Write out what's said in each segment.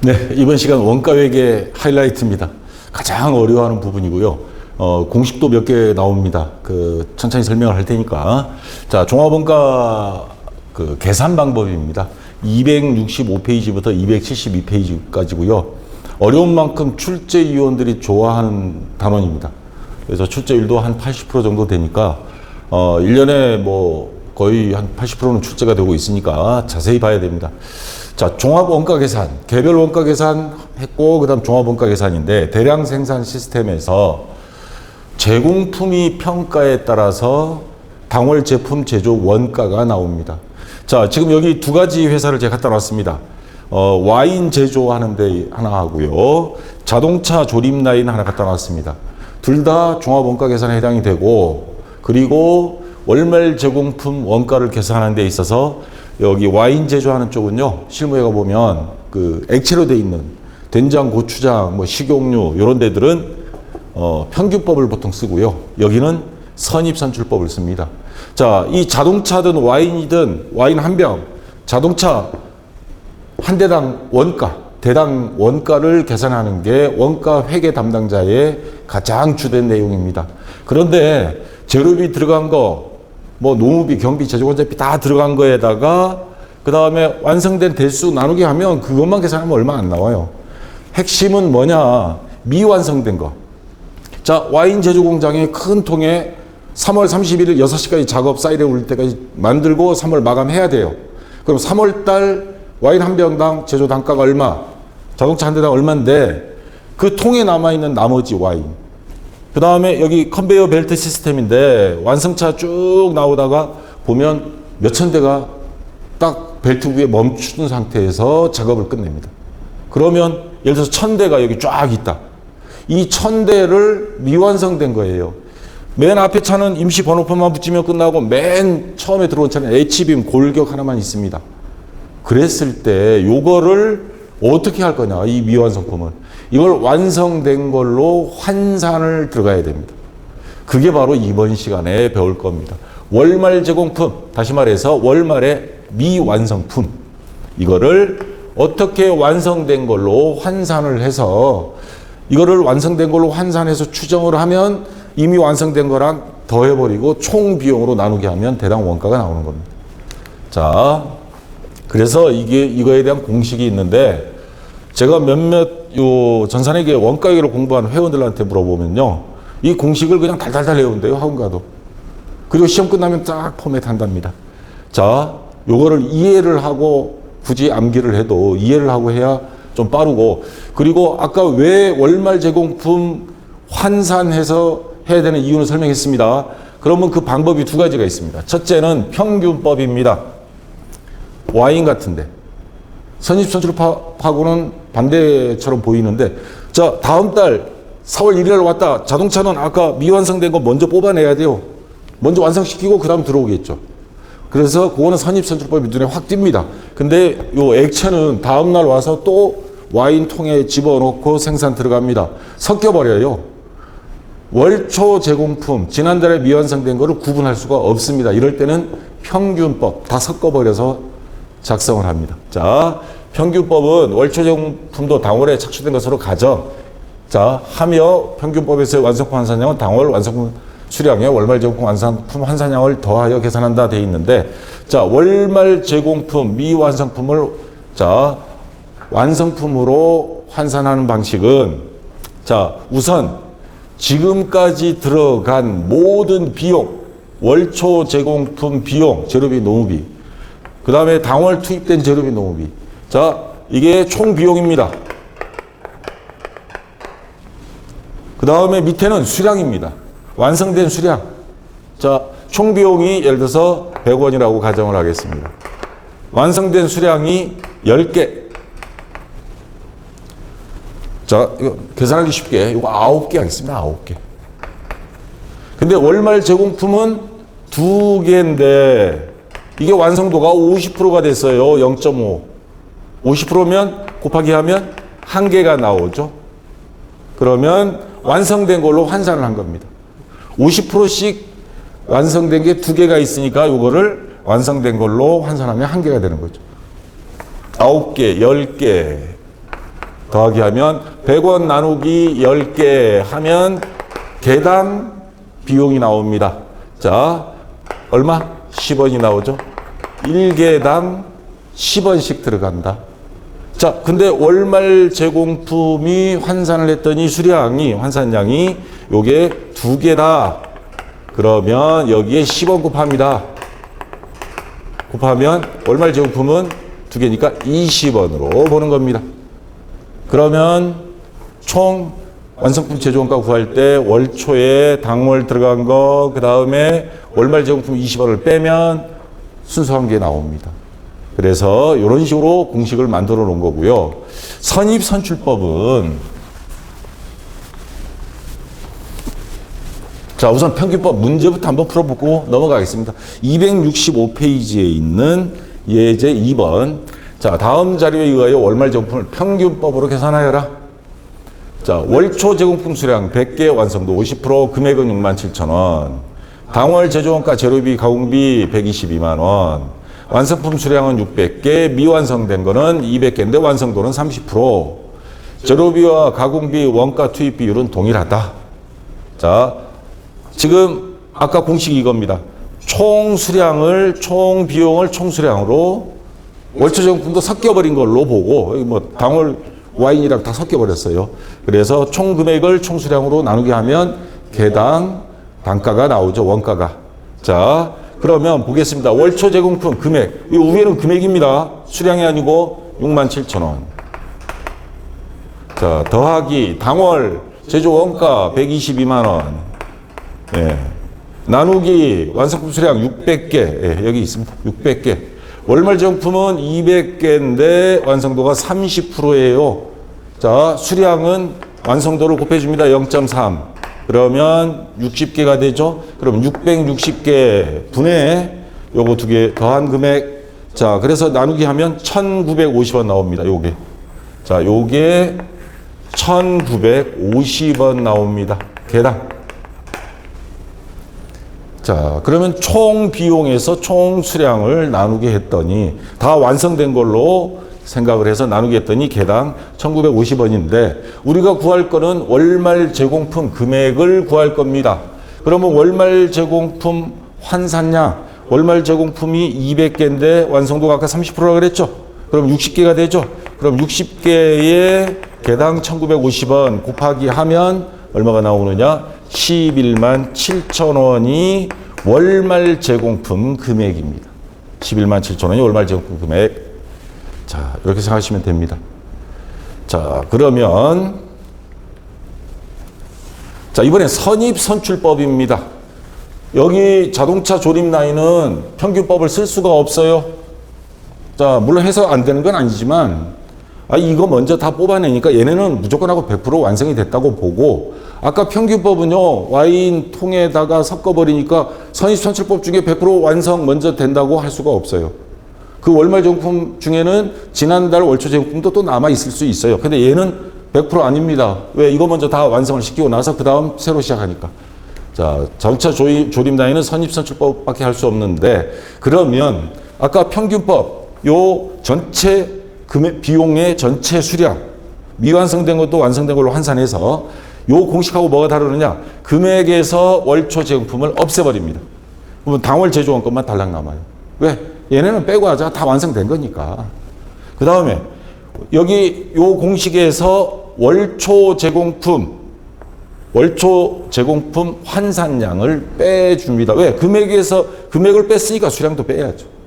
네, 이번 시간 원가회계 하이라이트입니다. 가장 어려워하는 부분이고요. 공식도 몇 개 나옵니다. 천천히 설명을 할 테니까. 자, 종합원가 계산 방법입니다. 265페이지부터 272페이지까지고요. 어려운 만큼 출제위원들이 좋아하는 단원입니다. 그래서 출제율도 한 80% 정도 되니까 1년에 거의 한 80%는 출제가 되고 있으니까 자세히 봐야 됩니다. 자, 종합원가 계산, 개별 원가 계산 했고, 그 다음 종합원가 계산인데, 대량 생산 시스템에서 제공품위 평가에 따라서 당월 제품 제조 원가가 나옵니다. 자, 지금 여기 두 가지 회사를 제가 갖다 놨습니다. 와인 제조하는 데 하나 하고요. 자동차 조립 라인 하나 갖다 놨습니다. 둘 다 종합원가 계산에 해당이 되고, 그리고 월말 제공품 원가를 계산하는 데 있어서 여기 와인 제조하는 쪽은요, 실무에 가보면 액체로 돼 있는 된장, 고추장, 식용유 이런 데들은 평균법을 보통 쓰고요. 여기는 선입선출법을 씁니다. 자, 이 자동차든 와인이든 와인 한 병, 자동차 한 대당 원가, 대당 원가를 계산하는 게 원가 회계 담당자의 가장 주된 내용입니다. 그런데 재료비 들어간 거, 노무비, 경비, 제조건자비 다 들어간 거에다가 그 다음에 완성된 대수 나누기 하면 그것만 계산하면 얼마 안 나와요. 핵심은 뭐냐? 미완성된 거. 자, 와인 제조 공장의 큰 통에 3월 31일 6시까지 작업 사이렌 울릴 때까지 만들고 3월 마감해야 돼요. 그럼 3월 달 와인 한 병당 제조 단가가 얼마? 자동차 한 대당 얼마인데 그 통에 남아있는 나머지 와인. 그 다음에 여기 컨베이어 벨트 시스템인데 완성차 쭉 나오다가 보면 몇천 대가 딱 벨트 위에 멈춘 상태에서 작업을 끝냅니다. 그러면 예를 들어서 1000대가 여기 쫙 있다. 이 1000대를 미완성된 거예요. 맨 앞에 차는 임시 번호표만 붙이면 끝나고 맨 처음에 들어온 차는 H빔 골격 하나만 있습니다. 그랬을 때 요거를 어떻게 할 거냐, 이 미완성품은. 이걸 완성된 걸로 환산을 들어가야 됩니다. 그게 바로 이번 시간에 배울 겁니다. 월말 제공품, 다시 말해서 월말의 미완성품. 이거를 어떻게 완성된 걸로 환산을 해서 이거를 완성된 걸로 환산해서 추정을 하면 이미 완성된 거랑 더해버리고 총 비용으로 나누게 하면 대당 원가가 나오는 겁니다. 자, 그래서 이거에 대한 공식이 있는데 제가 몇몇 전산회계 원가회계를 공부하는 회원들한테 물어보면요, 이 공식을 그냥 달달달 외운대요, 학원 가도. 그리고 시험 끝나면 딱 포맷 한답니다. 자, 요거를 이해를 하고 굳이 암기를 해도 이해를 하고 해야 좀 빠르고, 그리고 아까 왜 월말 제공품 환산해서 해야 되는 이유는 설명했습니다. 그러면 그 방법이 두 가지가 있습니다. 첫째는 평균법입니다. 와인 같은데 선입선출하고는 반대처럼 보이는데, 자, 다음 달 4월 1일 왔다. 자동차는 아까 미완성된 거 먼저 뽑아내야 돼요. 먼저 완성시키고 그 다음 들어오겠죠. 그래서 그거는 선입선출법이 눈에 확 띕니다. 근데 요 액체는 다음 날 와서 또 와인 통에 집어넣고 생산 들어갑니다. 섞여버려요. 월초 제공품, 지난달에 미완성된 거를 구분할 수가 없습니다. 이럴 때는 평균법 다 섞어버려서 작성을 합니다. 자, 평균법은 월초 제공품도 당월에 착수된 것으로 가정. 자, 하며 평균법에서의 완성품 환산량은 당월 완성품 수량에 월말 제공품 완성품 환산량을 더하여 계산한다 돼 있는데, 자, 월말 제공품 미완성품을 자, 완성품으로 환산하는 방식은, 자, 우선 지금까지 들어간 모든 비용, 월초 제공품 비용, 재료비, 노무비, 그 다음에 당월 투입된 재료비, 노무비. 자, 이게 총 비용입니다. 그 다음에 밑에는 수량입니다. 완성된 수량. 자, 총 비용이 예를 들어서 100원이라고 가정을 하겠습니다. 완성된 수량이 10개. 자, 이거 계산하기 쉽게 이거 9개 하겠습니다. 9개. 근데 월말 제공품은 2개인데 이게 완성도가 50%가 됐어요. 0.5. 50%면 곱하기 하면 1개가 나오죠. 그러면 완성된 걸로 환산을 한 겁니다. 50%씩 완성된 게 2개가 있으니까 이거를 완성된 걸로 환산하면 1개가 되는 거죠. 9개, 10개, 더하기 하면 100원 나누기 10개 하면 개당 비용이 나옵니다. 자, 얼마? 10원이 나오죠. 1개당 10원씩 들어간다. 자, 근데 월말 제공품이 환산을 했더니 수량이, 환산량이 요게 2개다. 그러면 여기에 10원 곱합니다. 곱하면 월말 제공품은 2개니까 20원으로 보는 겁니다. 그러면 총 완성품 제조원가 구할 때 월초에 당월 들어간 거, 그 다음에 월말 제공품 20원을 빼면 순수한 게 나옵니다. 그래서 이런 식으로 공식을 만들어 놓은 거고요. 선입선출법은 자, 우선 평균법 문제부터 한번 풀어보고 넘어가겠습니다. 265페이지에 있는 예제 2번. 자, 다음 자료에 의하여 월말 제공품을 평균법으로 계산하여라. 자, 월초 제공품 수량 100개, 완성도 50%, 금액은 67,000원. 당월 제조원가, 재료비, 가공비 122만 원. 완성품 수량은 600개, 미완성된 거는 200개인데 완성도는 30%. 재료비와 가공비, 원가 투입 비율은 동일하다. 자, 지금 아까 공식이 이겁니다. 총 수량을, 총 비용을 총 수량으로 월초 제공품도 섞여버린 걸로 보고, 여기 뭐 당월 와인이랑 다 섞여버렸어요. 그래서 총 금액을 총 수량으로 나누게 하면 개당 단가가 나오죠, 원가가. 자, 그러면 보겠습니다. 월초 제공품 금액. 이 위에는 금액입니다. 수량이 아니고 67,000원. 자, 더하기 당월 제조 원가 122만 원. 예. 나누기 완성품 수량 600개. 예, 여기 있습니다. 600개. 월말 제공품은 200개인데 완성도가 30%예요. 자, 수량은 완성도를 곱해줍니다. 0.3. 그러면 60개가 되죠. 그럼 660개 분의 요거 2개 더한 금액. 자, 그래서 나누기 하면 1,950원 나옵니다. 요게. 자, 요게 1,950원 나옵니다. 개당. 자, 그러면 총 비용에서 총 수량을 나누게 했더니 다 완성된 걸로 생각을 해서 나누게 했더니 개당 1,950원인데 우리가 구할 거는 월말 제공품 금액을 구할 겁니다. 그러면 월말 제공품 환산량, 월말 제공품이 200개인데 완성도가 아까 30%라고 그랬죠? 그럼 60개가 되죠? 그럼 60개에 개당 1,950원 곱하기 하면 얼마가 나오느냐? 11만 7천 원이 월말 제공품 금액입니다. 11만 7천 원이 월말 제공품 금액. 자, 이렇게 생각하시면 됩니다. 자, 그러면 자, 이번엔 선입선출법입니다. 여기 자동차 조립 라인은 평균법을 쓸 수가 없어요. 자, 물론 해서 안 되는 건 아니지만 이거 먼저 다 뽑아내니까 얘네는 무조건 하고 100% 완성이 됐다고 보고 아까 평균법은요, 와인 통에다가 섞어버리니까 선입선출법 중에 100% 완성 먼저 된다고 할 수가 없어요. 그 월말 제공품 중에는 지난달 월초 제공품도 또 남아 있을 수 있어요. 근데 얘는 100% 아닙니다. 왜? 이거 먼저 다 완성을 시키고 나서 그 다음 새로 시작하니까. 자, 자동차 조립 라인은 선입선출법밖에 할 수 없는데 그러면 아까 평균법 요 전체 금액 비용의 전체 수량 미완성된 것도 완성된 걸로 환산해서 요 공식하고 뭐가 다르느냐? 금액에서 월초 제공품을 없애버립니다. 그러면 당월 제조원 것만 달랑 남아요. 왜? 얘네는 빼고 하자. 다 완성된 거니까. 그 다음에 여기 요 공식에서 월초 제공품 환산량을 빼줍니다. 왜? 금액을 뺐으니까 수량도 빼야죠.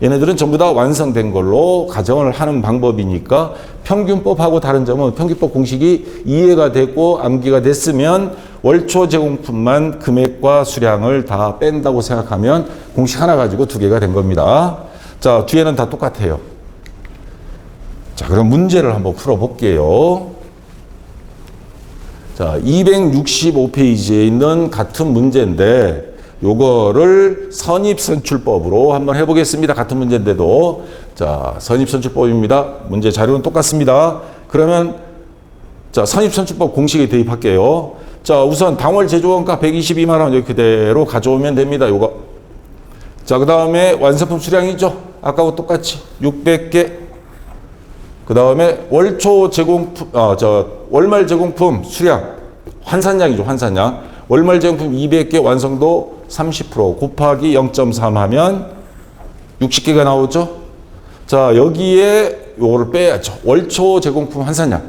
얘네들은 전부 다 완성된 걸로 가정을 하는 방법이니까 평균법하고 다른 점은 평균법 공식이 이해가 됐고 암기가 됐으면 월초 제공품만 금액과 수량을 다 뺀다고 생각하면 공식 하나 가지고 2개가 된 겁니다. 자, 뒤에는 다 똑같아요. 자, 그럼 문제를 한번 풀어볼게요. 자, 265페이지에 있는 같은 문제인데 요거를 선입선출법으로 한번 해보겠습니다. 같은 문제인데도. 자, 선입선출법입니다. 문제 자료는 똑같습니다. 그러면 자, 선입선출법 공식에 대입할게요. 자, 우선 당월 제조원가 122만 원 여기 그대로 가져오면 됩니다. 요거. 자, 그 다음에 완성품 수량이죠. 아까와 똑같이 600개. 그 다음에 월초 제공품, 월말 제공품 수량, 환산량이죠, 환산량. 월말 제공품 200개 완성도 30% 곱하기 0.3 하면 60개가 나오죠. 자, 여기에 요거를 빼야죠. 월초 제공품 환산량.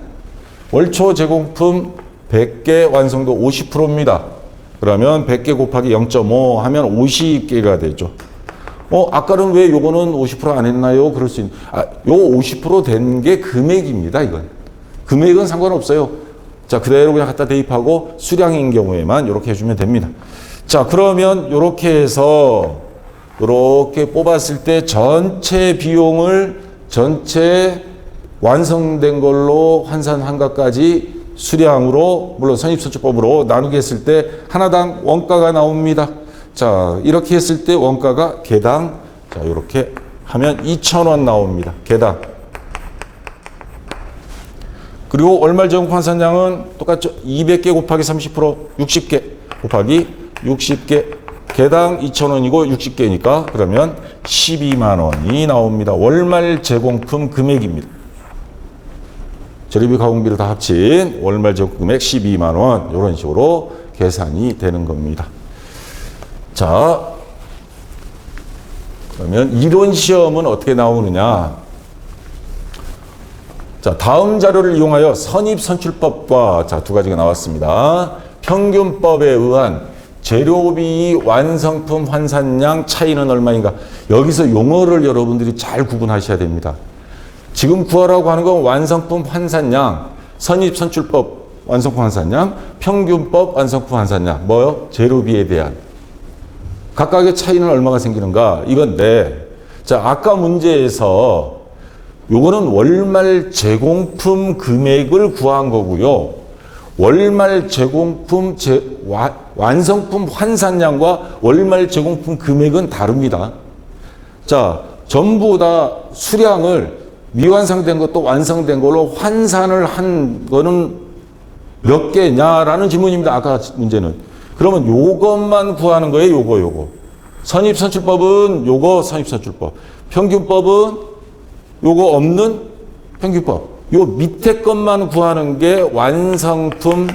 월초 제공품 100개 완성도 50%입니다. 그러면 100개 곱하기 0.5 하면 50개가 되죠. 아까는 왜 요거는 50% 안 했나요? 그럴 수 있는. 요 50% 된 게 금액입니다, 이건. 금액은 상관없어요. 자, 그대로 그냥 갖다 대입하고 수량인 경우에만 이렇게 해주면 됩니다. 자, 그러면 이렇게 해서 이렇게 뽑았을 때 전체 비용을 전체 완성된 걸로 환산한 것까지 수량으로, 물론 선입선출법으로 나누게 했을 때 하나당 원가가 나옵니다. 자, 이렇게 했을 때 원가가 개당, 자, 이렇게 하면 2,000원 나옵니다. 개당. 그리고 월말 제공품 환산량은 똑같죠. 200개 곱하기 30%, 60개 곱하기 60개. 개당 2,000원이고 60개니까 그러면 12만 원이 나옵니다. 월말 제공품 금액입니다. 재료비 가공비를 다 합친 월말 제공품 금액 12만 원, 이런 식으로 계산이 되는 겁니다. 자, 그러면 이론 시험은 어떻게 나오느냐? 자, 다음 자료를 이용하여 선입선출법과, 자, 두 가지가 나왔습니다. 평균법에 의한 재료비 완성품 환산량 차이는 얼마인가? 여기서 용어를 여러분들이 잘 구분하셔야 됩니다. 지금 구하라고 하는 건 완성품 환산량, 선입선출법 완성품 환산량, 평균법 완성품 환산량, 뭐요? 재료비에 대한. 각각의 차이는 얼마가 생기는가? 이건데, 자, 아까 문제에서 요거는 월말 제공품 금액을 구한 거고요. 월말 제공품 완성품 환산량과 월말 제공품 금액은 다릅니다. 자, 전부 다 수량을 미완성된 것도 완성된 걸로 환산을 한 거는 몇 개냐라는 질문입니다. 아까 문제는. 그러면 요것만 구하는 거예요. 요거. 선입선출법은 요거 선입선출법. 평균법은 요거 없는 평균법. 요 밑에 것만 구하는 게 완성품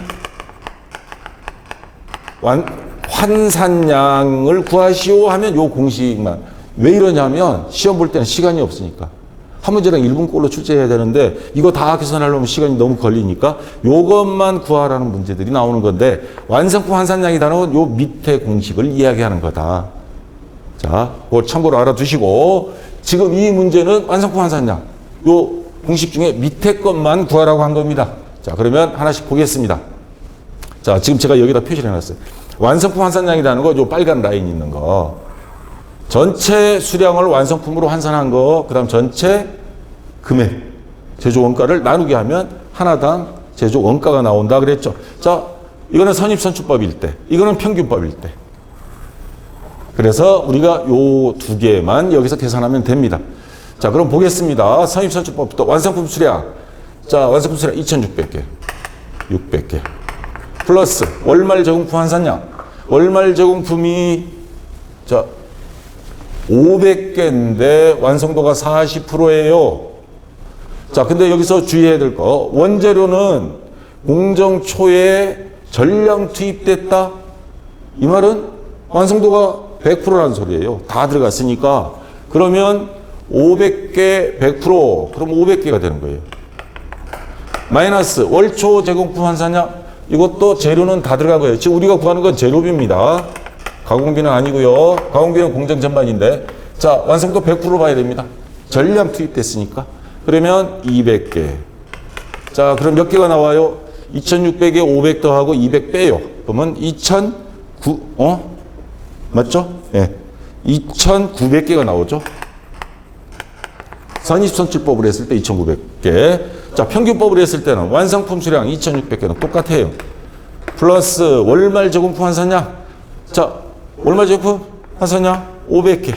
환산량을 구하시오 하면 요 공식만. 왜 이러냐면 시험 볼 때는 시간이 없으니까. 한 문제당 1분꼴로 출제해야 되는데 이거 다 계산하려면 시간이 너무 걸리니까 요것만 구하라는 문제들이 나오는 건데, 완성품 환산량이라는 건 요 밑에 공식을 이야기하는 거다. 자, 그걸 참고로 알아두시고, 지금 이 문제는 완성품 환산량, 요 공식 중에 밑에 것만 구하라고 한 겁니다. 자, 그러면 하나씩 보겠습니다. 자, 지금 제가 여기다 표시를 해놨어요. 완성품 환산량이라는 거, 요 빨간 라인 있는 거. 전체 수량을 완성품으로 환산한 거, 그 다음 전체 금액, 제조 원가를 나누게 하면 하나당 제조 원가가 나온다 그랬죠. 자, 이거는 선입선출법일 때, 이거는 평균법일 때. 그래서 우리가 요 두 개만 여기서 계산하면 됩니다. 자, 그럼 보겠습니다. 선입선출법부터 완성품 수량. 자, 완성품 수량 2,600개. 600개. 플러스 월말 제공품 환산량. 월말 제공품이, 자, 500개인데 완성도가 40%예요. 자, 근데 여기서 주의해야 될 거, 원재료는 공정 초에 전량 투입됐다. 이 말은 완성도가 100%라는 소리예요. 다 들어갔으니까. 그러면 500개 100%, 그럼 500개가 되는 거예요. 마이너스 월초 제공품 환산량. 이것도 재료는 다 들어간 거예요. 지금 우리가 구하는 건 재료비입니다. 가공비는 아니고요. 가공비는 공정 전반인데, 자, 완성도 100% 봐야 됩니다. 전량 투입됐으니까. 그러면 200개. 자, 그럼 몇 개가 나와요? 2,600에 500 더하고 200 빼요. 그러면 2,900, 맞죠? 예. 2,900개가 나오죠. 선입선출법으로 했을 때 2,900개. 자, 평균법으로 했을 때는 완성품 수량 2,600개는 똑같아요. 플러스 월말 제공품 환산량. 자, 월말 제공품 환산량 500개.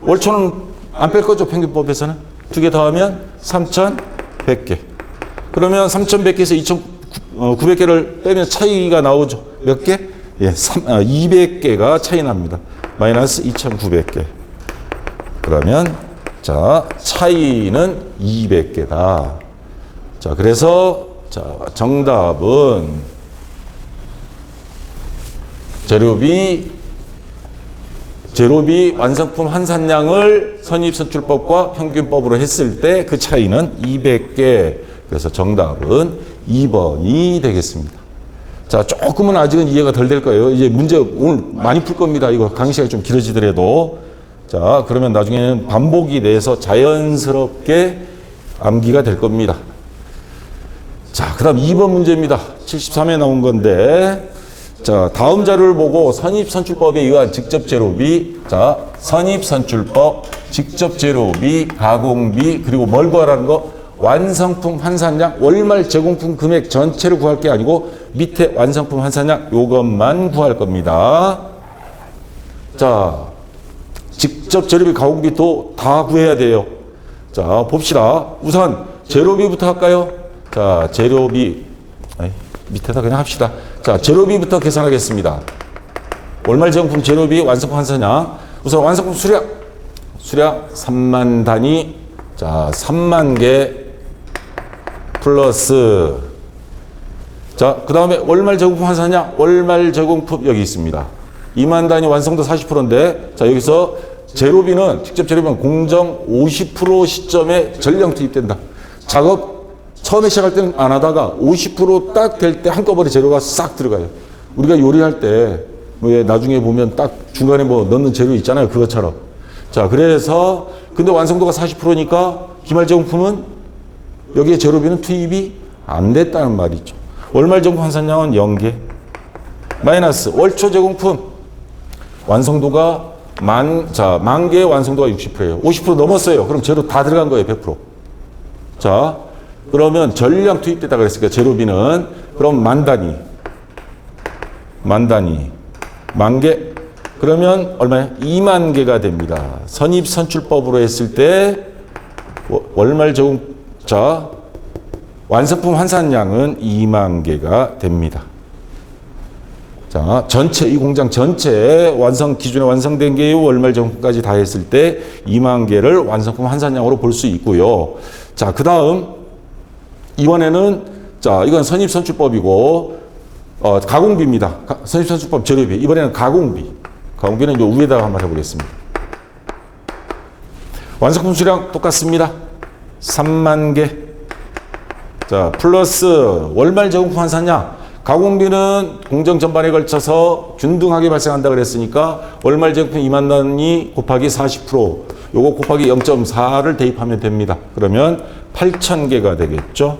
월초는 안 뺄 거죠, 평균법에서는. 두 개 더하면 3,100개. 그러면 3,100개에서 2,900개를 빼면 차이가 나오죠. 몇 개? 예, 200개가 차이 납니다. 마이너스 2,900개. 그러면 자, 차이는 200개다. 자, 그래서 자, 정답은 제로비 완성품 환산량을 선입선출법과 평균법으로 했을 때 그 차이는 200개. 그래서 정답은 2번이 되겠습니다. 자, 조금은 아직은 이해가 덜 될 거예요. 이제 문제 오늘 많이 풀 겁니다. 이거 강의 시간이 좀 길어지더라도. 자, 그러면 나중에는 반복이 돼서 자연스럽게 암기가 될 겁니다. 자, 그 다음 2번 문제입니다. 73에 나온 건데, 자, 다음 자료를 보고 선입선출법에 의한 직접 제로비, 자, 선입선출법, 직접 제로비, 가공비, 그리고 뭘 구하라는 거? 완성품 환산량, 월말 제공품 금액 전체를 구할 게 아니고 밑에 완성품 환산량 요것만 구할 겁니다. 자, 직접 재료비, 가공비도 다 구해야 돼요. 자, 봅시다. 우선 재료비부터 할까요? 자, 재료비 밑에다 그냥 합시다. 자, 재료비부터 계산하겠습니다. 월말 제공품 재료비, 완성품 환산량. 우선 완성품 수량 3만 단위. 자, 3만 개 플러스, 자, 그 다음에 월말 제공품 환산량, 월말 제공품 여기 있습니다. 2만 단위 완성도 40%인데, 자, 여기서 제로비는, 직접 제로비는 공정 50% 시점에 전량 투입된다. 작업 처음에 시작할 때는 안 하다가 50% 딱 될 때 한꺼번에 재료가 싹 들어가요. 우리가 요리할 때, 뭐 나중에 보면 딱 중간에 뭐 넣는 재료 있잖아요. 그것처럼. 자, 그래서, 근데 완성도가 40%니까 기말 제공품은 여기에 재료비는 투입이 안 됐다는 말이죠. 월말 제공품 환산량은 0개. 마이너스 월초 제공품 완성도가 만 개의 완성도가 60%예요. 50% 넘었어요. 그럼 재료 다 들어간 거예요. 100%. 자, 그러면 전량 투입됐다 그랬으니까 재료비는 그럼 만 개. 그러면 얼마야? 2만 개가 됩니다. 선입선출법으로 했을 때 월말 제공, 자, 완성품 환산량은 2만 개가 됩니다. 자, 전체, 이 공장 전체 기존에 완성된 게 월말 제공품까지 다 했을 때 2만 개를 완성품 환산량으로 볼 수 있고요. 자, 그 다음, 이번에는, 자, 이건 선입선출법이고, 가공비입니다. 선입선출법 재료비. 이번에는 가공비. 가공비는 요 위에다가 한번 해보겠습니다. 완성품 수량 똑같습니다. 3만 개. 자, 플러스 월말 제공품 환산량. 가공비는 공정 전반에 걸쳐서 균등하게 발생한다 그랬으니까 월말 제공품 2만 단위 곱하기 40%. 요거 곱하기 0.4를 대입하면 됩니다. 그러면 8,000개가 되겠죠.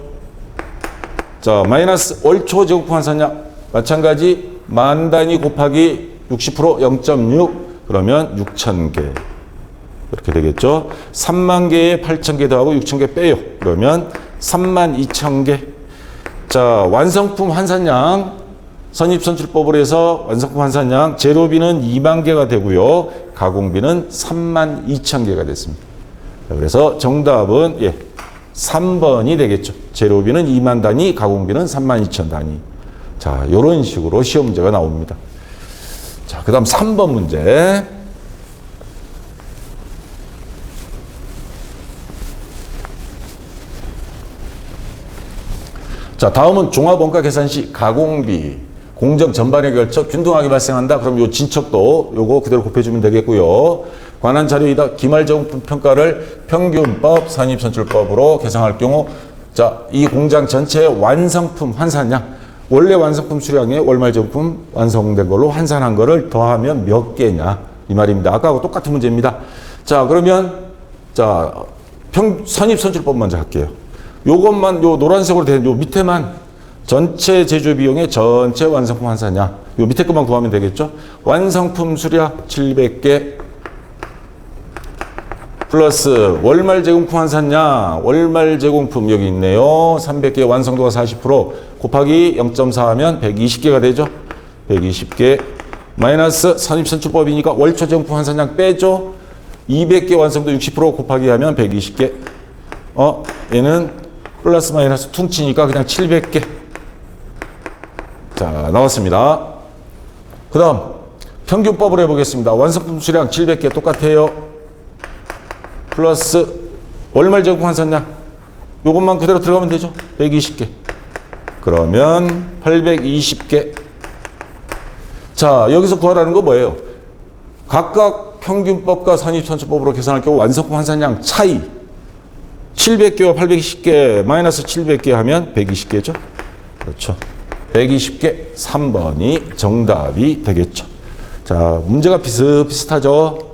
자, 마이너스 월초 제공품 환산량. 마찬가지 만 단위 곱하기 60% 0.6. 그러면 6,000개. 이렇게 되겠죠. 3만 개에 8,000개 더하고 6,000개 빼요. 그러면 32,000개. 자, 완성품 환산량. 선입선출법으로 해서 완성품 환산량. 재료비는 2만 개가 되고요. 가공비는 32,000개가 됐습니다. 자, 그래서 정답은 3번이 되겠죠. 재료비는 2만 단위, 가공비는 32,000 단위. 자, 이런 식으로 시험 문제가 나옵니다. 자, 그 다음 3번 문제. 자, 다음은 종합원가 계산 시 가공비, 공정 전반에 걸쳐 균등하게 발생한다. 그럼 요 진척도 요거 그대로 곱해주면 되겠고요. 관한 자료이다. 기말 제공품 평가를 평균법, 선입선출법으로 계산할 경우, 자, 이 공장 전체의 완성품 환산량, 원래 완성품 수량에 월말 제공품 완성된 걸로 환산한 거를 더하면 몇 개냐 이 말입니다. 아까하고 똑같은 문제입니다. 자, 그러면 자, 선입선출법 먼저 할게요. 요것만, 요 노란색으로 된 요 밑에만 전체 제조 비용의 전체 완성품 환산량. 요 밑에 것만 구하면 되겠죠? 완성품 수량 700개 플러스 월말 제공품 환산량. 월말 제공품 여기 있네요. 300개 완성도가 40% 곱하기 0.4 하면 120개가 되죠? 120개 마이너스 선입선출법이니까 월초 제공품 환산량 빼죠? 200개 완성도 60% 곱하기 하면 120개. 얘는 플러스 마이너스 퉁치니까 그냥 700개. 자, 나왔습니다. 그 다음 평균법으로 해보겠습니다. 완성품 수량 700개 똑같아요. 플러스 월말 제공품 환산량. 요것만 그대로 들어가면 되죠. 120개. 그러면 820개. 자, 여기서 구하라는 거 뭐예요? 각각 평균법과 선입선출법으로 계산할 경우 완성품 환산량 차이. 700개와 820개 마이너스 700개 하면 120개죠. 그렇죠. 120개 3번이 정답이 되겠죠. 자, 문제가 비슷비슷하죠.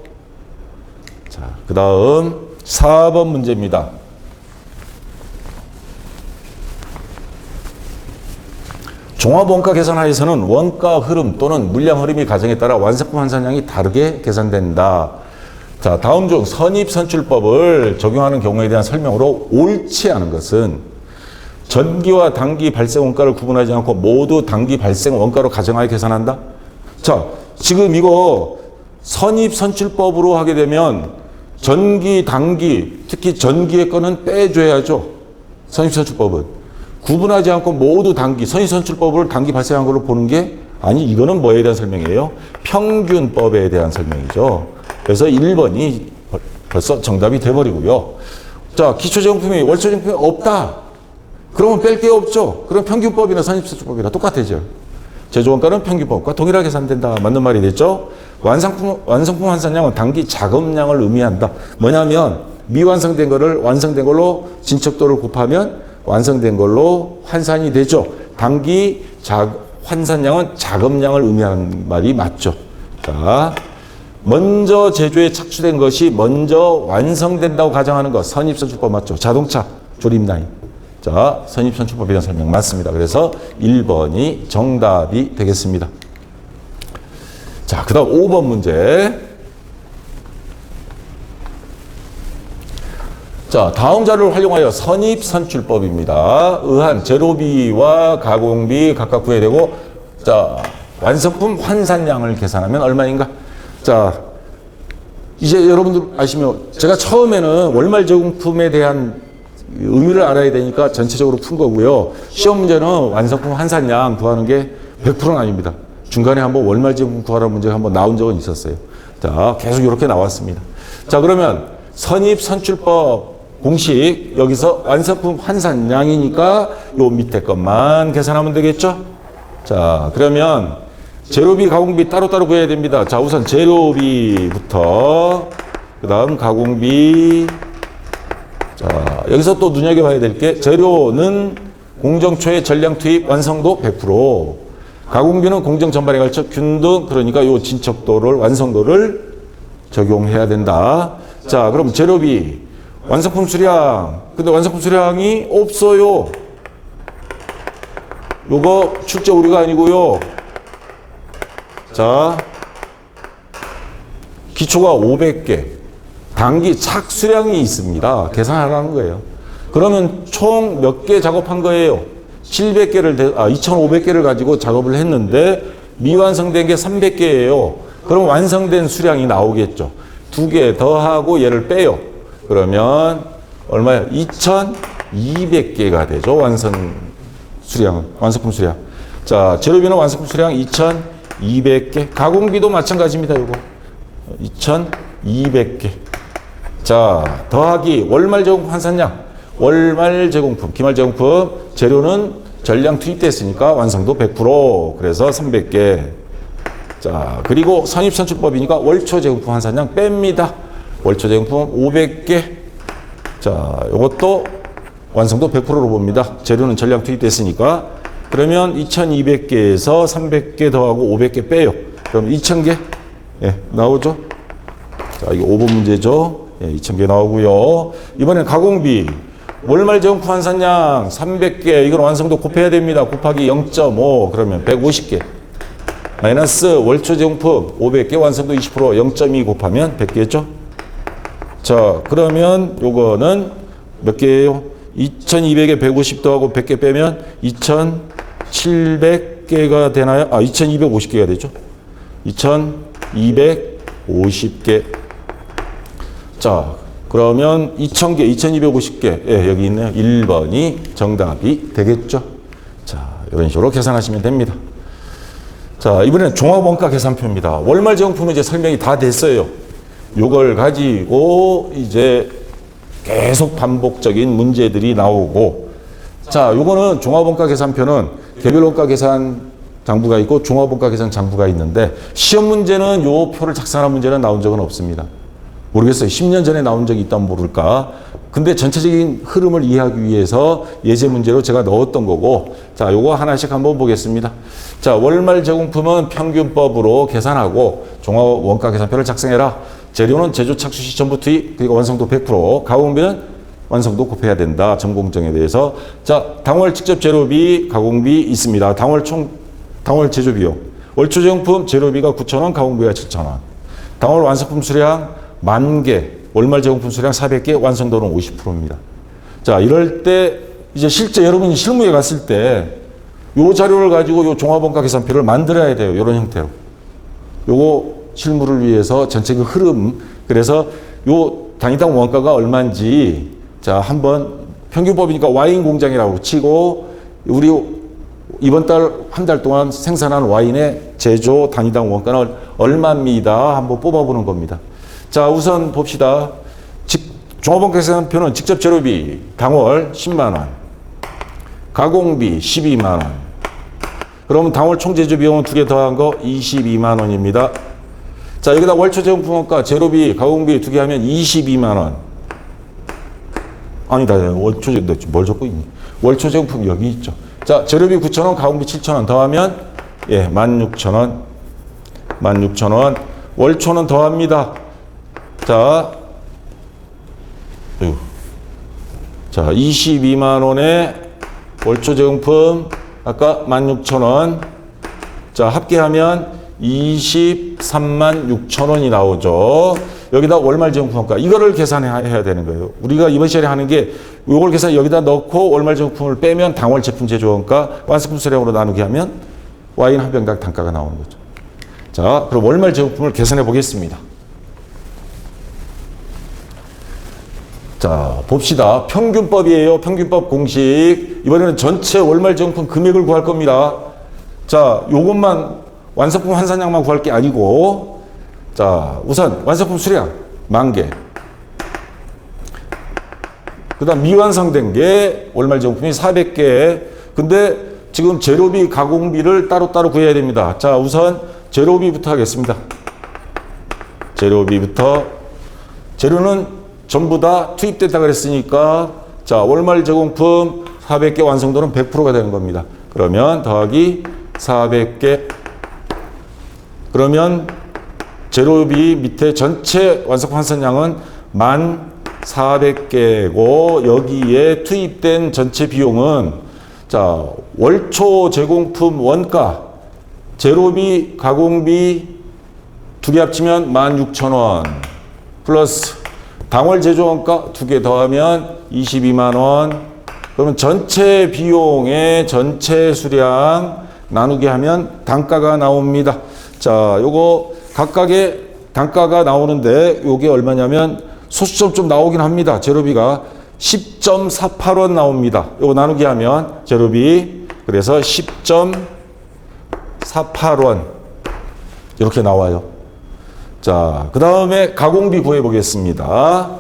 자, 그 다음 4번 문제입니다. 종합원가 계산하에서는 원가 흐름 또는 물량 흐름이 과정에 따라 완성품 환산량이 다르게 계산된다. 자, 다음 중 선입선출법을 적용하는 경우에 대한 설명으로 옳지 않은 것은 전기와 단기 발생 원가를 구분하지 않고 모두 단기 발생 원가로 가정하여 계산한다. 자, 지금 이거 선입선출법으로 하게 되면 전기, 단기, 특히 전기의 거는 빼줘야죠. 선입선출법은. 구분하지 않고 모두 단기, 선입선출법을 단기 발생한 걸로 보는 게 아니, 이거는 뭐에 대한 설명이에요? 평균법에 대한 설명이죠. 그래서 1번이 벌써 정답이 돼버리고요. 자, 기초제공품이 월초제공품이 없다. 그러면 뺄 게 없죠. 그럼 평균법이나 선입선출법이나 똑같아져요. 제조원가는 평균법과 동일하게 계산된다. 맞는 말이 됐죠? 완성품 환산량은 단기 작업량을 의미한다. 뭐냐면 미완성된 거를 완성된 걸로 진척도를 곱하면 완성된 걸로 환산이 되죠. 단기 환산량은 작업량을 의미하는 말이 맞죠. 자, 먼저 제조에 착수된 것이 먼저 완성된다고 가정하는 것. 선입선출법 맞죠? 자동차 조립 라인. 자, 선입선출법에 대한 설명 맞습니다. 그래서 1번이 정답이 되겠습니다. 자, 그 다음 5번 문제. 자, 다음 자료를 활용하여 선입선출법입니다. 의한 재료비와 가공비 각각 구해야 되고, 자, 완성품 환산량을 계산하면 얼마인가? 자, 이제 여러분들 아시면 제가 처음에는 월말 제공품에 대한 의미를 알아야 되니까 전체적으로 푼 거고요. 시험 문제는 완성품 환산량 구하는 게 100%는 아닙니다. 중간에 한번 월말 제공품 구하라는 문제가 한번 나온 적은 있었어요. 자, 계속 이렇게 나왔습니다. 자, 그러면 선입선출법 공식 여기서 완성품 환산량이니까 요 밑에 것만 계산하면 되겠죠? 자, 그러면 재료비, 가공비 따로따로 구해야 됩니다. 자, 우선 재료비부터 그 다음 가공비. 자, 여기서 또 눈여겨봐야 될 게 재료는 공정 초에 전량 투입 완성도 100%. 가공비는 공정 전반에 걸쳐 균등, 그러니까 요 진척도를 완성도를 적용해야 된다. 자, 그럼 재료비 완성품 수량. 근데 완성품 수량이 없어요. 요거 출제 오류가 아니고요. 자, 기초가 500개. 단기 착수량이 있습니다. 계산하라는 거예요. 그러면 총 몇 개 작업한 거예요? 2,500개를 가지고 작업을 했는데 미완성된 게 300개예요. 그럼 완성된 수량이 나오겠죠. 2개 더하고 얘를 빼요. 그러면 얼마예요? 2,200개가 되죠. 완성품 수량. 자, 재료비는 완성품 수량 2,200개. 가공비도 마찬가지입니다. 이거 2,200개. 자, 더하기 월말 제공품 환산량. 월말 제공품, 기말 제공품 재료는 전량 투입됐으니까 완성도 100%. 그래서 300개. 자, 그리고 선입선출법이니까 월초 제공품 환산량 뺍니다. 월초 제공품 500개. 자, 이것도 완성도 100%로 봅니다. 재료는 전량 투입됐으니까. 그러면 2,200개에서 300개 더하고 500개 빼요. 그럼 2,000개 예, 나오죠? 자, 이게 5번 문제죠? 예, 2,000개 나오고요. 이번엔 가공비. 월말 제공품 환산량 300개. 이건 완성도 곱해야 됩니다. 곱하기 0.5. 그러면 150개. 마이너스 월초 제공품 500개. 완성도 20%. 0.2 곱하면 100개죠? 자, 그러면 요거는 몇 개예요? 2,200에 150 더하고 100개 빼면 2,700개가 되나요? 2,250개가 되죠? 2,250개. 자, 그러면 2,000개, 2,250개. 예, 여기 있네요. 1번이 정답이 되겠죠? 자, 이런 식으로 계산하시면 됩니다. 자, 이번에는 종합원가 계산표입니다. 월말 제공품은 이제 설명이 다 됐어요. 요걸 가지고 이제 계속 반복적인 문제들이 나오고, 자, 요거는 종합원가 계산표는 개별원가 계산 장부가 있고 종합원가 계산 장부가 있는데, 시험 문제는 요 표를 작성한 문제는 나온 적은 없습니다. 모르겠어요. 10년 전에 나온 적이 있다면 모를까. 근데 전체적인 흐름을 이해하기 위해서 예제 문제로 제가 넣었던 거고, 자, 요거 하나씩 한번 보겠습니다. 자, 월말 제공품은 평균법으로 계산하고 종합원가 계산표를 작성해라. 재료는 제조 착수 시 전부 투입, 그리고 완성도 100%, 가공비는 완성도 곱해야 된다. 전공정에 대해서. 자, 당월 직접 재료비, 가공비 있습니다. 당월 제조 비용. 월초 제공품 재료비가 9,000원, 가공비가 7,000원. 당월 완성품 수량 10,000개, 월말 제공품 수량 400개, 완성도는 50%입니다. 자, 이럴 때 이제 실제 여러분이 실무에 갔을 때 요 자료를 가지고 요 종합원가 계산표를 만들어야 돼요. 이런 형태로. 요거 실무를 위해서 전체 그 흐름, 그래서 요 단위당 원가가 얼마인지, 자, 한번 평균법이니까 와인 공장이라고 치고, 우리 이번 달, 한 달 동안 생산한 와인의 제조 단위당 원가는 얼마입니다. 한번 뽑아보는 겁니다. 자, 우선 봅시다. 종합원가 계산표는 직접 재료비 당월 10만 원, 가공비 12만 원. 그러면 당월 총 제조 비용은 두 개 더한 거 22만 원입니다. 자, 여기다 월초 제공품 원가, 재료비, 가공비 두 개 하면 22만 원. 아니다, 월초 제공품 뭘 적고 있니? 월초 제공품 여기 있죠. 자, 재료비 9,000원, 가공비 7,000원 더하면 16,000원. 16,000원. 월초는 더합니다. 자, 22만 원에 월초 제공품 아까 16,000원. 자, 합계하면 23만 6천원이 나오죠. 여기다 월말 제공품원가, 이거를 계산해야 되는 거예요. 우리가 이번 시간에 하는 게 요걸 계산 여기다 넣고 월말 제공품을 빼면 당월 제품 제조원가, 완성품 수량으로 나누게 하면 와인 한 병당 단가가 나오는 거죠. 자, 그럼 월말 제공품을 계산해 보겠습니다. 자, 봅시다. 평균법이에요. 평균법 공식. 이번에는 전체 월말 제공품 금액을 구할 겁니다. 자, 요것만 완성품 환산량만 구할 게 아니고, 자, 우선 완성품 수량 10,000개. 그 다음 미완성된 게 월말 제공품이 400개. 근데 지금 재료비, 가공비를 따로따로 구해야 됩니다. 자, 우선 재료비부터 하겠습니다. 재료비부터. 재료는 전부 다 투입됐다 그랬으니까, 자, 월말 제공품 400개, 완성도는 100%가 되는 겁니다. 그러면 더하기 400개. 그러면 재료비 밑에 전체 완성품 환산량은 1,400개고, 여기에 투입된 전체 비용은, 자, 월초 제공품 원가, 재료비, 가공비 두 개 합치면 16,000원 플러스 당월 제조원가 두 개 더하면 22만 원. 그러면 전체 비용의 전체 수량 나누게 하면 단가가 나옵니다. 자, 요거 각각의 단가가 나오는데 요게 얼마냐면 소수점 좀 나오긴 합니다. 재료비가 10.48원 나옵니다. 요거 나누게 하면 재료비, 그래서 10.48원 이렇게 나와요. 자, 그 다음에 가공비 구해보겠습니다.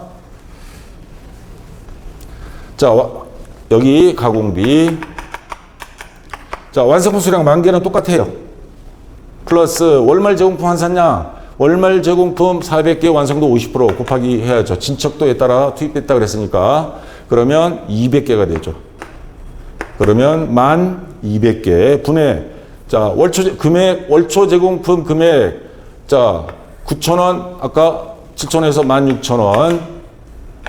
자, 여기 가공비. 자, 완성품 수량 10,000개는 똑같아요. 플러스 월말 제공품 환산량, 월말 제공품 400개, 완성도 50% 곱하기 해야죠. 진척도에 따라 투입됐다 그랬으니까. 그러면 200개가 되죠. 그러면 1,200개 분의, 자, 월초 제공품 금액, 자, 9,000원, 아까 7,000원에서 16,000원,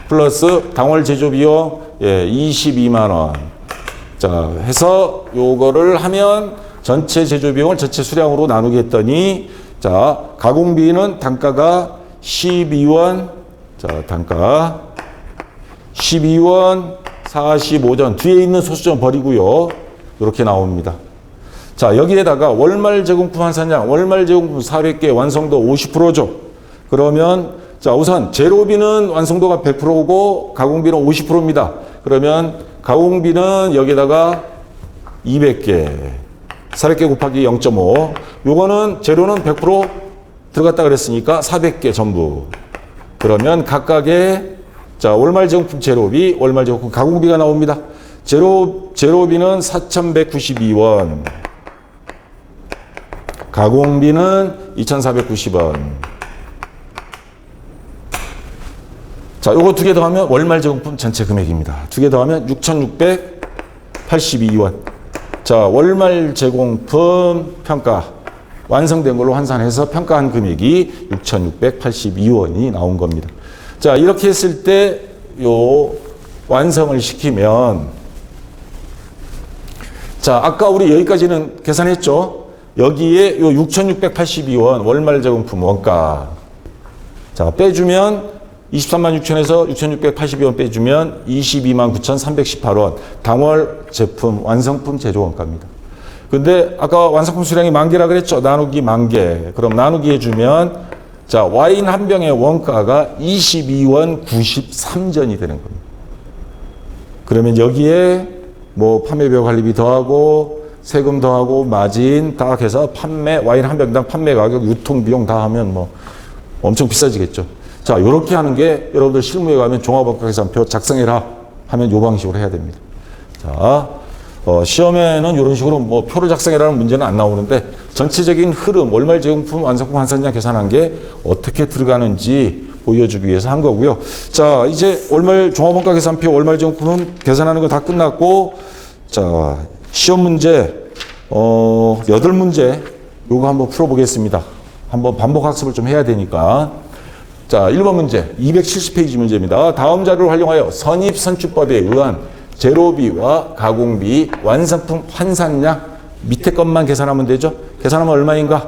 플러스 당월 제조 비용, 22만 원. 자, 해서 요거를 하면 전체 제조 비용을 전체 수량으로 나누게 했더니, 자, 가공비는 단가가 12원, 자, 단가 12원 45전, 뒤에 있는 소수점 버리고요. 이렇게 나옵니다. 자, 여기에다가 월말 제공품 환산량, 월말 제공품 400개, 완성도 50%죠. 그러면, 자, 우선 재료비는 완성도가 100%고 가공비는 50%입니다. 그러면 가공비는 여기다가 200개, 400개 곱하기 0.5. 요거는 재료는 100% 들어갔다 그랬으니까 400개 전부. 그러면 각각의 자, 월말 제공품 재료비, 월말 제공품 가공비가 나옵니다. 재료비는 4,192원. 가공비는 2,490원. 자, 요거 두 개 더하면 월말 제공품 전체 금액입니다. 두 개 더하면 6,682원. 자, 월말 제공품 평가 완성된 걸로 환산해서 평가한 금액이 6,682원이 나온 겁니다. 자, 이렇게 했을 때 요 완성을 시키면 자, 아까 우리 여기까지는 계산했죠? 여기에 요 6,682원 월말 제공품 원가 자, 빼주면 23만 6천에서 6,682원 빼주면 22만 9,318원 당월 제품 완성품 제조 원가입니다. 근데 아까 완성품 수량이 10,000개라 그랬죠? 나누기 10,000개. 그럼 나누기 해주면 자, 와인 한 병의 원가가 22원 93전이 되는 겁니다. 그러면 여기에 뭐 판매비용 관리비 더하고 세금 더하고 마진 다 해서 와인 한 병당 판매 가격, 유통비용 다 하면 뭐 엄청 비싸지겠죠. 자, 요렇게 하는 게 여러분들 실무에 가면 종합원가계산표 작성해라 하면 요 방식으로 해야 됩니다. 자, 시험에는 이런 식으로 뭐 표를 작성해라는 문제는 안 나오는데 전체적인 흐름, 월말 제공품 완성품 환산량 계산한 게 어떻게 들어가는지 보여주기 위해서 한 거고요. 자, 이제 월말 종합원가 계산표 월말 제공품 계산하는 거 다 끝났고 자, 시험 문제 8문제 요거 한번 풀어보겠습니다. 한번 반복 학습을 좀 해야 되니까. 자, 1번 문제 270페이지 문제입니다. 다음 자료를 활용하여 선입선출법에 의한 재료비와 가공비, 완성품 환산량 밑에 것만 계산하면 되죠? 계산하면 얼마인가?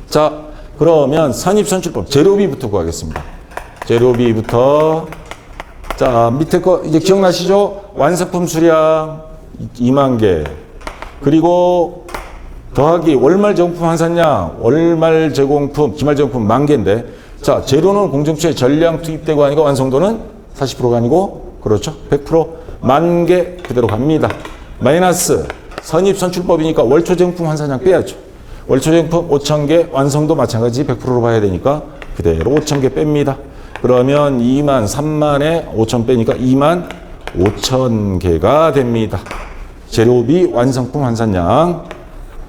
자, 그러면 선입선출법 재료비부터 구하겠습니다. 재료비부터 자, 밑에 거 이제 기억나시죠? 완성품 수량 2만 개 그리고 더하기 월말 제공품 환산량 월말 제공품, 기말 제공품 10,000개인데 자, 재료는 공정초에 전량 투입되고 하니까 완성도는 40%가 아니고 그렇죠? 100% 10,000개 그대로 갑니다. 마이너스 선입선출법이니까 월초 제공품 환산량 빼야죠. 월초 제공품 5,000개 완성도 마찬가지 100%로 봐야 되니까 그대로 5,000개 뺍니다. 그러면 2만 3만에 5,000 빼니까 2만 5,000개가 됩니다. 재료비 완성품 환산량.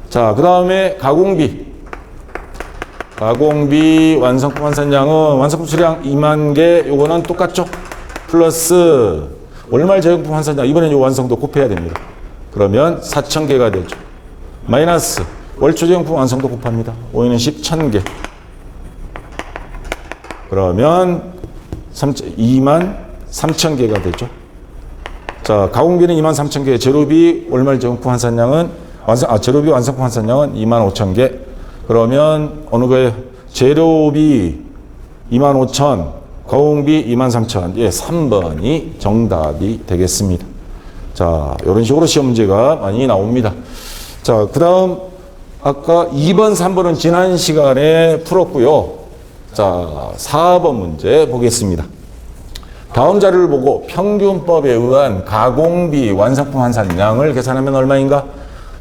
자, 그 다음에 가공비 완성품 환산량은 완성품 수량 2만 개 요거는 똑같죠? 플러스 월말 제공품 환산량 이번엔 요 완성도 곱해야 됩니다. 그러면 4,000개가 되죠. 마이너스 월초 제공품 완성도 곱합니다. 5에는 10, 1,000개. 그러면 2만 3,000개가 되죠. 자, 가공비는 2만 3,000개, 재료비 월말 제공품 환산량은 재료비 완성품 환산량은 2만 5,000개. 그러면 어느 거에 재료비 2만 5,000, 가공비 2만 3,000. 예, 3번이 정답이 되겠습니다. 자, 이런 식으로 시험 문제가 많이 나옵니다. 자, 그 다음 아까 2번, 3번은 지난 시간에 풀었고요. 자, 4번 문제 보겠습니다. 다음 자료를 보고 평균법에 의한 가공비 완성품 환산량을 계산하면 얼마인가?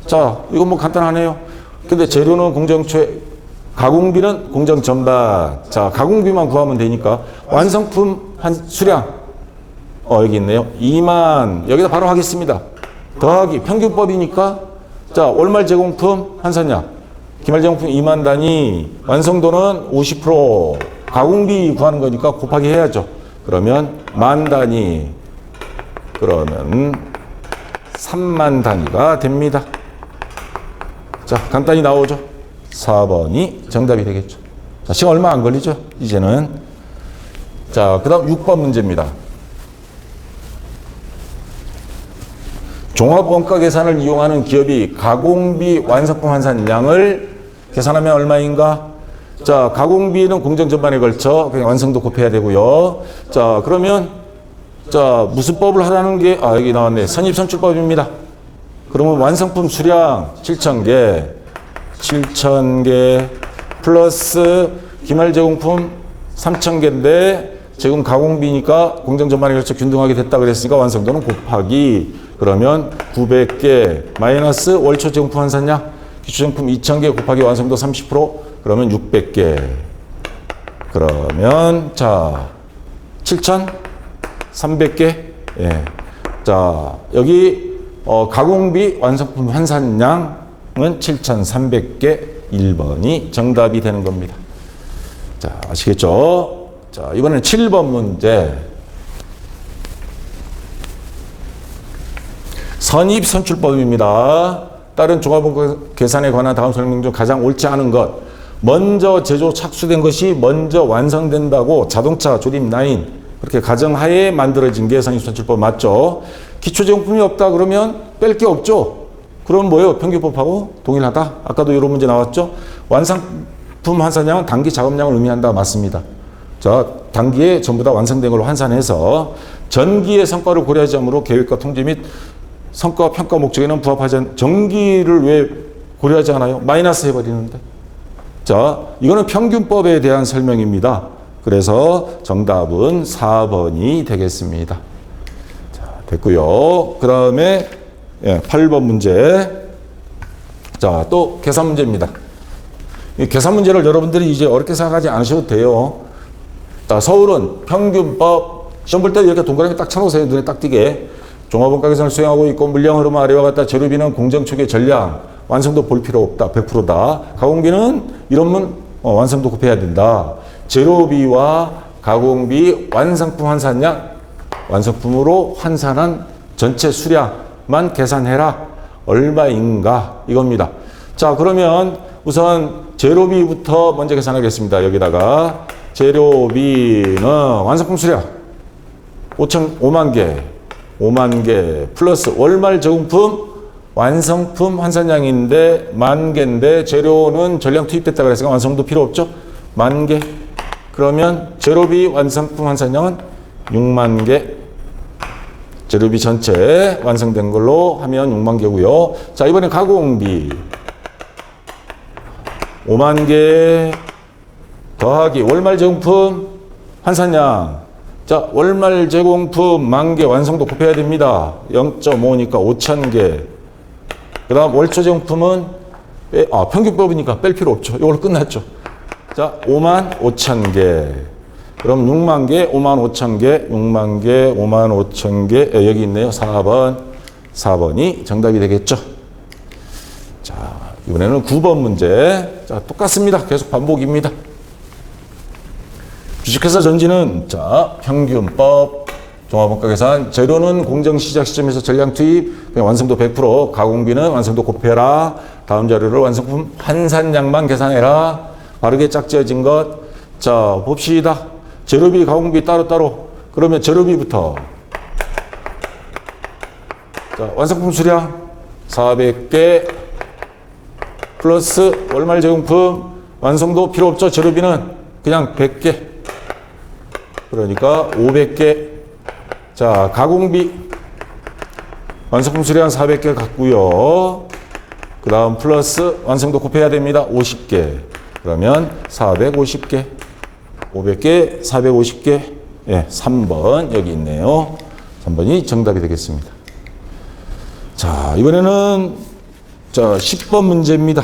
자, 이건 뭐 간단하네요. 근데 재료는 공정초에, 가공비는 공정 전반. 자, 가공비만 구하면 되니까 완성품 수량. 여기 있네요. 2만, 여기다 바로 하겠습니다. 더하기 평균법이니까 자, 월말 제공품 환산량. 기말 제공품 2만 단위, 완성도는 50%, 가공비 구하는 거니까 곱하기 해야죠. 그러면 만 단위, 그러면 3만 단위가 됩니다. 자, 간단히 나오죠. 4번이 정답이 되겠죠. 자, 시간 얼마 안 걸리죠? 이제는. 자, 그 다음 6번 문제입니다. 종합원가 계산을 이용하는 기업이 가공비 완성품 환산량을 계산하면 얼마인가? 자, 가공비는 공정 전반에 걸쳐 그냥 완성도 곱해야 되고요. 자, 그러면 자, 무슨 법을 하라는 게 여기 나왔네. 선입선출법입니다. 그러면 완성품 수량 7,000개 플러스 기말 제공품 3,000개인데 지금 가공비니까 공정 전반에 걸쳐 균등하게 됐다 그랬으니까 완성도는 곱하기 그러면 900개 마이너스 월초 제공품 환산량 기초제품품 2,000개 곱하기 완성도 30% 그러면 600개. 그러면 자 7,300개. 예. 자 여기 가공비 완성품 환산량은 7,300개. 1번이 정답이 되는 겁니다. 자 아시겠죠? 자 이번에는 7번 문제. 선입선출법입니다. 다른 종합원가 계산에 관한 다음 설명 중 가장 옳지 않은 것. 먼저 제조 착수된 것이 먼저 완성된다고 자동차 조립 라인 그렇게 가정하에 만들어진 게 선입선출법 맞죠? 기초제공품이 없다 그러면 뺄 게 없죠? 그럼 뭐예요? 평균법하고 동일하다? 아까도 이런 문제 나왔죠? 완성품 환산량은 단기 작업량을 의미한다. 맞습니다. 자, 단기에 전부 다 완성된 걸로 환산해서 전기의 성과를 고려하지 않으므로 계획과 통제 및 성과 평가 목적에는 부합하지 않는 전기를 왜 고려하지 않아요? 마이너스 해버리는데. 자, 이거는 평균법에 대한 설명입니다. 그래서 정답은 4번이 되겠습니다. 자, 됐고요. 그 다음에 8번 문제. 자, 또 계산 문제입니다. 이 계산 문제를 여러분들이 이제 어렵게 생각하지 않으셔도 돼요. 자, 서울은 평균법 시험 볼 때 이렇게 동그라미 딱 쳐놓으세요. 눈에 딱 띄게. 종합원가 계산을 수행하고 있고 물량 흐름은 아래와 같다. 재료비는 공정 초기의 전량. 완성도 볼 필요 없다. 100%다. 가공비는 이러면 완성도 곱해야 된다. 재료비와 가공비 완성품 환산량. 완성품으로 환산한 전체 수량만 계산해라. 얼마인가? 이겁니다. 자, 그러면 우선 재료비부터 먼저 계산하겠습니다. 여기다가 재료비는 완성품 수량 5만 개 플러스 월말 저금품 완성품 환산량인데 10,000개인데 재료는 전량 투입됐다 그랬으니까 완성도 필요 없죠? 10,000개. 그러면 재료비 완성품 환산량은 6만 개. 재료비 전체 완성된 걸로 하면 6만 개고요. 자, 이번엔 가공비 5만 개 더하기 월말 제공품 환산량. 자, 월말 제공품 10,000개 완성도 곱해야 됩니다. 0.5니까 5,000개. 그 다음 월초 제공품은 평균법이니까 뺄 필요 없죠. 이걸로 끝났죠. 자, 55,000개. 그럼 6만 개, 55,000개, 6만 개, 55,000개. 여기 있네요. 4번이 정답이 되겠죠. 자, 이번에는 9번 문제. 자, 똑같습니다. 계속 반복입니다. 주식회사 전지는 자, 평균법, 종합원가 계산, 재료는 공정 시작 시점에서 전량 투입, 그냥 완성도 100%, 가공비는 완성도 곱해라. 다음 자료를 완성품 환산량만 계산해라. 바르게 짝지어진 것. 자, 봅시다. 재료비, 가공비 따로따로. 그러면 재료비부터. 자, 완성품 수량 400개 플러스 월말 제공품 완성도 필요 없죠. 재료비는 그냥 100개. 그러니까 500개. 자, 가공비 완성품 수량 400개 같고요. 그 다음 플러스 완성도 곱해야 됩니다. 50개. 그러면 450개. 500개, 450개. 예, 3번 여기 있네요. 3번이 정답이 되겠습니다. 자, 이번에는 자, 10번 문제입니다.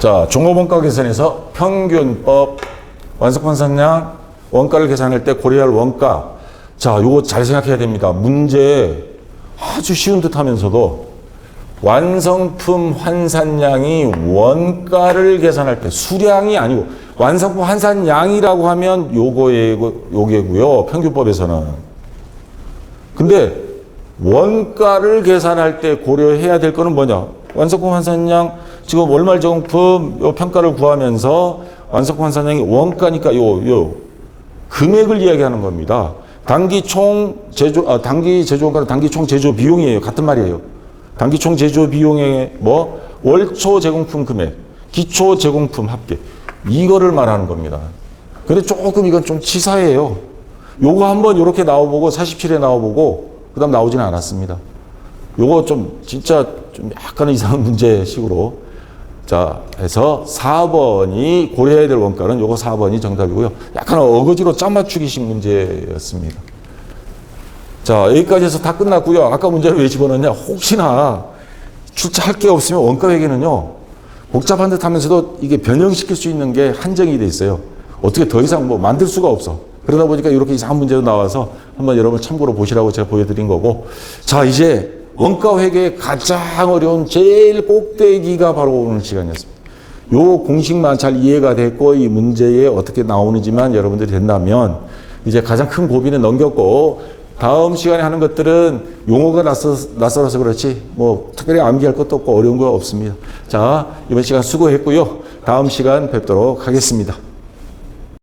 자, 종합원가 계산에서 평균법 완성품 환산량 원가를 계산할 때 고려할 원가. 자, 요거 잘 생각해야 됩니다. 문제 아주 쉬운 듯 하면서도 완성품 환산량이 원가를 계산할 때 수량이 아니고 완성품 환산량이라고 하면 요게고요. 평균법에서는. 근데 원가를 계산할 때 고려해야 될 거는 뭐냐? 완성품 환산량 지금 월말 제공품 요 평가를 구하면서 완성품 환산량이 원가니까 요 금액을 이야기하는 겁니다. 단기 제조원가는 단기 총 제조 비용이에요. 같은 말이에요. 단기 총 제조 비용의 월초 제공품 금액, 기초 제공품 합계. 이거를 말하는 겁니다. 근데 조금 이건 좀 치사해요. 요거 한번 이렇게 나와보고 47에 나와보고 그 다음 나오지는 않았습니다. 요거 좀 진짜 좀 약간 이상한 문제식으로. 자, 해서 4번이 고려해야 될 원가는 요거 4번이 정답이고요. 약간 어거지로 짜 맞추기식 문제였습니다. 자, 여기까지 해서 다 끝났고요. 아까 문제를 왜 집어넣냐? 혹시나 출제할 게 없으면 원가회계는요, 복잡한 듯 하면서도 이게 변형시킬 수 있는 게 한정이 돼 있어요. 어떻게 더 이상 뭐 만들 수가 없어. 그러다 보니까 이렇게 이상한 문제도 나와서 한번 여러분 참고로 보시라고 제가 보여드린 거고. 자, 이제 원가회계의 가장 어려운 제일 꼭대기가 바로 오늘 시간이었습니다. 요 공식만 잘 이해가 됐고 이 문제에 어떻게 나오는지만 여러분들이 된다면 이제 가장 큰 고비는 넘겼고 다음 시간에 하는 것들은 용어가 낯설어서 그렇지 뭐 특별히 암기할 것도 없고 어려운 거 없습니다. 자, 이번 시간 수고했고요. 다음 시간 뵙도록 하겠습니다.